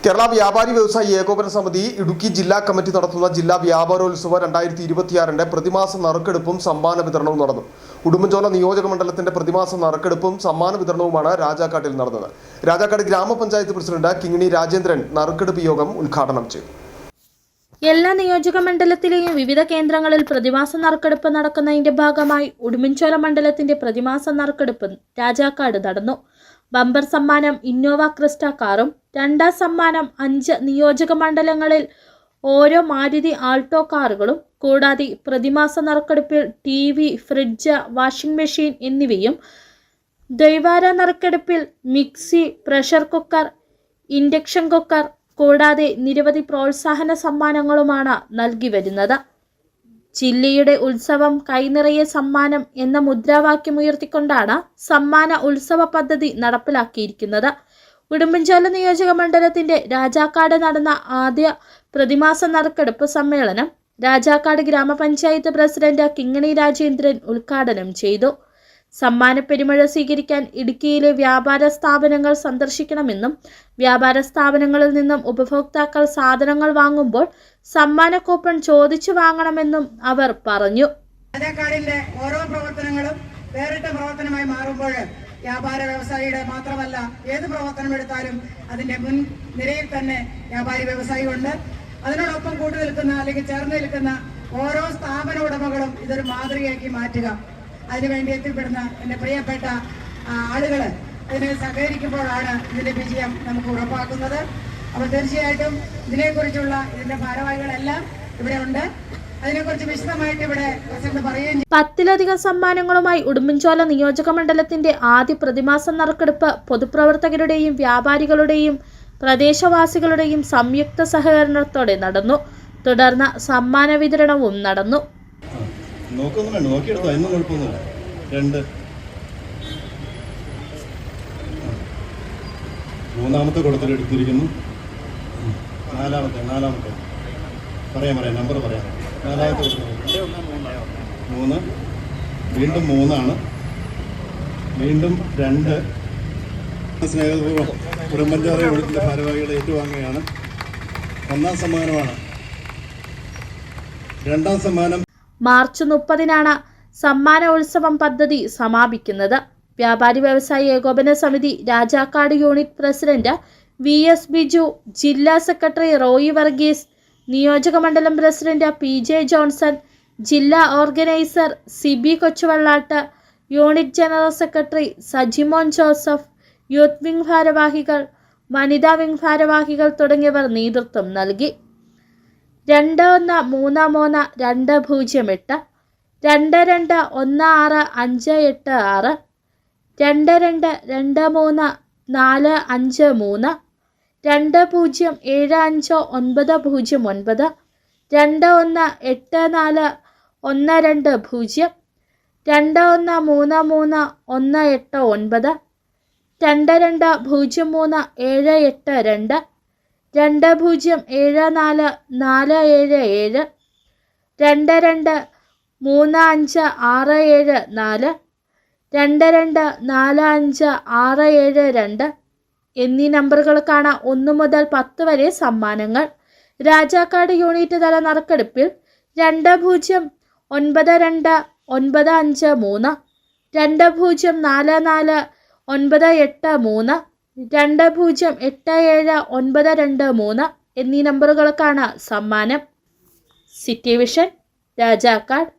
കേരള വ്യാപാരി വ്യവസായി ഏകോപന സമിതി ഇടുക്കി ജില്ലാ കമ്മിറ്റി നടത്തുന്ന ജില്ലാ വ്യാപാരോത്സവ 2026 പ്രതിമാസ നറുക്കെടുപ്പും സമ്മാന വിതരണവും നടന്നു. ഉടുമ്പൻചോല നിയോജക മണ്ഡലത്തിന്റെ പ്രതിമാസ നറുക്കെടുപ്പും സമ്മാന വിതരണവുമാണ് രാജാക്കാട്ടിൽ നടന്നത്. രാജാക്കാട് ഗ്രാമപഞ്ചായത്ത് പ്രസിഡന്റ് കിങ്ങിണി രാജേന്ദ്രൻ നറുക്കെടുപ്പ് യോഗം ഉദ്ഘാടനം ചെയ്തു. എല്ലാ നിയോജക മണ്ഡലത്തിലെയും വിവിധ കേന്ദ്രങ്ങളിൽ പ്രതിമാസ നറുക്കെടുപ്പ് നടക്കുന്നതിന്റെ ഭാഗമായി ഉടുമ്പൻചോല മണ്ഡലത്തിന്റെ പ്രതിമാസ നറുക്കെടുപ്പ് രാജാക്കാട് നടന്നു. ബമ്പർ സമ്മാനം ഇന്നോവ ക്രിസ്റ്റ കാറും, രണ്ടാം സമ്മാനം 5 നിയോജക മണ്ഡലങ്ങളിൽ ഓരോ മാരുതി ആൾട്ടോ കാറുകളും, കൂടാതെ പ്രതിമാസ നറുക്കെടുപ്പിൽ TV, ഫ്രിഡ്ജ്, വാഷിംഗ് മെഷീൻ എന്നിവയും, ദ്വൈവാര നറുക്കെടുപ്പിൽ mixie, pressure cooker, induction cooker കൂടാതെ നിരവധി പ്രോത്സാഹന സമ്മാനങ്ങളുമാണ് നൽകി വരുന്നത്. ജില്ലയുടെ ഉത്സവം കൈനിറയെ സമ്മാനം എന്ന മുദ്രാവാക്യമുയർത്തിക്കൊണ്ടാണ് സമ്മാന ഉത്സവ പദ്ധതി നടപ്പിലാക്കിയിരിക്കുന്നത്. ഉടുമ്പൻചോല നിയോജക മണ്ഡലത്തിന്റെ രാജാക്കാട് നടന്ന ആദ്യ പ്രതിമാസ നറുക്കെടുപ്പ് സമ്മേളനം രാജാക്കാട് ഗ്രാമപഞ്ചായത്ത് പ്രസിഡന്റ് കിങ്ങിണി രാജേന്ദ്രൻ ഉദ്ഘാടനം ചെയ്തു. സമ്മാന പെരുമഴ സ്വീകരിക്കാൻ ഇടുക്കിയിലെ വ്യാപാര സ്ഥാപനങ്ങൾ സന്ദർശിക്കണമെന്നും വ്യാപാര സ്ഥാപനങ്ങളിൽ നിന്നും ഉപഭോക്താക്കൾ സാധനങ്ങൾ വാങ്ങുമ്പോൾ സമ്മാന കൂപ്പൺ ചോദിച്ചു വാങ്ങണമെന്നും അവർ പറഞ്ഞു. രാജാക്കാടിന്റെ ഓരോ പ്രവർത്തനങ്ങളും വേറിട്ട പ്രവർത്തനമായി മാറുമ്പോൾ വ്യാപാര വ്യവസായിയുടെ മാത്രമല്ല ഏത് പ്രവർത്തനം എടുത്താലും അതിന്റെ മുൻ നിരയിൽ തന്നെ വ്യാപാരി വ്യവസായി ഉണ്ട്. അതിനോടൊപ്പം കൂട്ടു നിൽക്കുന്ന അല്ലെങ്കിൽ ചേർന്ന് നിൽക്കുന്ന ഓരോ സ്ഥാപന ഉടമകളും ഇതൊരു മാതൃകയാക്കി മാറ്റുക. അതിനുവേണ്ടി എത്തിപ്പെടുന്ന എൻ്റെ പ്രിയപ്പെട്ട ആളുകൾ അതിന് സഹകരിക്കുമ്പോഴാണ് ഇതിന്റെ വിജയം നമുക്ക് ഉറപ്പാക്കുന്നത്. അപ്പോൾ തീർച്ചയായിട്ടും ഇതിനെക്കുറിച്ചുള്ള ഇതിന്റെ ഭാരവാഹികളെല്ലാം ഇവിടെ ഉണ്ട്. അതിനെക്കുറിച്ച് വിശദമായിട്ട് ഇവിടെ പ്രസിഡന്റ് പറയുകയും 10ലധികം സമ്മാനങ്ങളുമായി ഉടുമ്പൻചോല നിയോജക മണ്ഡലത്തിന്റെ ആദ്യ പ്രതിമാസ നറുക്കെടുപ്പ് പൊതുപ്രവർത്തകരുടെയും വ്യാപാരികളുടെയും പ്രദേശവാസികളുടെയും സംയുക്ത സഹകരണത്തോടെ നടന്നു. തുടർന്ന് സമ്മാന വിതരണവും നടന്നു. നോക്കിയെടുത്തോ, ഒന്നും കുഴപ്പമൊന്നുമില്ല. 2 മൂന്നാമത്തെ കൊടുത്തിട്ട് എടുത്തിരിക്കുന്നു. നാലാമത്തെ പറയാം നമ്പർ പറയാം. 4-ാമത്തെ 3, വീണ്ടും 3 വീണ്ടും 2. സ്നേഹപൂർവ്വം ഉടുമ്പൻചോല യൂണിറ്റിന്റെ ഭാരവാഹികളെ ഏറ്റുവാങ്ങുകയാണ്. 1ാം സമ്മാനമാണ്. 2ാം സമ്മാനം മാർച്ച് 30-നാണ് സമ്മാന ഉത്സവം പദ്ധതി സമാപിക്കുന്നത്. വ്യാപാരി വ്യവസായി ഏകോപന സമിതി Rajakkad unit president VS Biju, ജില്ലാ സെക്രട്ടറി റോയി വർഗീസ്, നിയോജക മണ്ഡലം പ്രസിഡന്റ് PJ ജോൺസൺ, ജില്ലാ organiser Sibi Kochuvallat, unit general secretary Sajimon Joseph, youth wing ഭാരവാഹികൾ, വനിതാ വിംഗ് ഭാരവാഹികൾ തുടങ്ങിയവർ നേതൃത്വം നൽകി. 2133-208, 2216-586, 2223-453, 2075-909, 2184-120, 2133-189, 2203-782, 2074-477, 2235-674, 2245-672 എന്നീ നമ്പറുകൾക്കാണ് 1 മുതൽ 10 വരെ സമ്മാനങ്ങൾ. രാജാക്കാട് യൂണിറ്റ് തല നറുക്കെടുപ്പിൽ 2092-953, 2044-983, 2087-923 എന്നീ നമ്പറുകൾക്കാണ് സമ്മാനം. City vision, Rajakkad.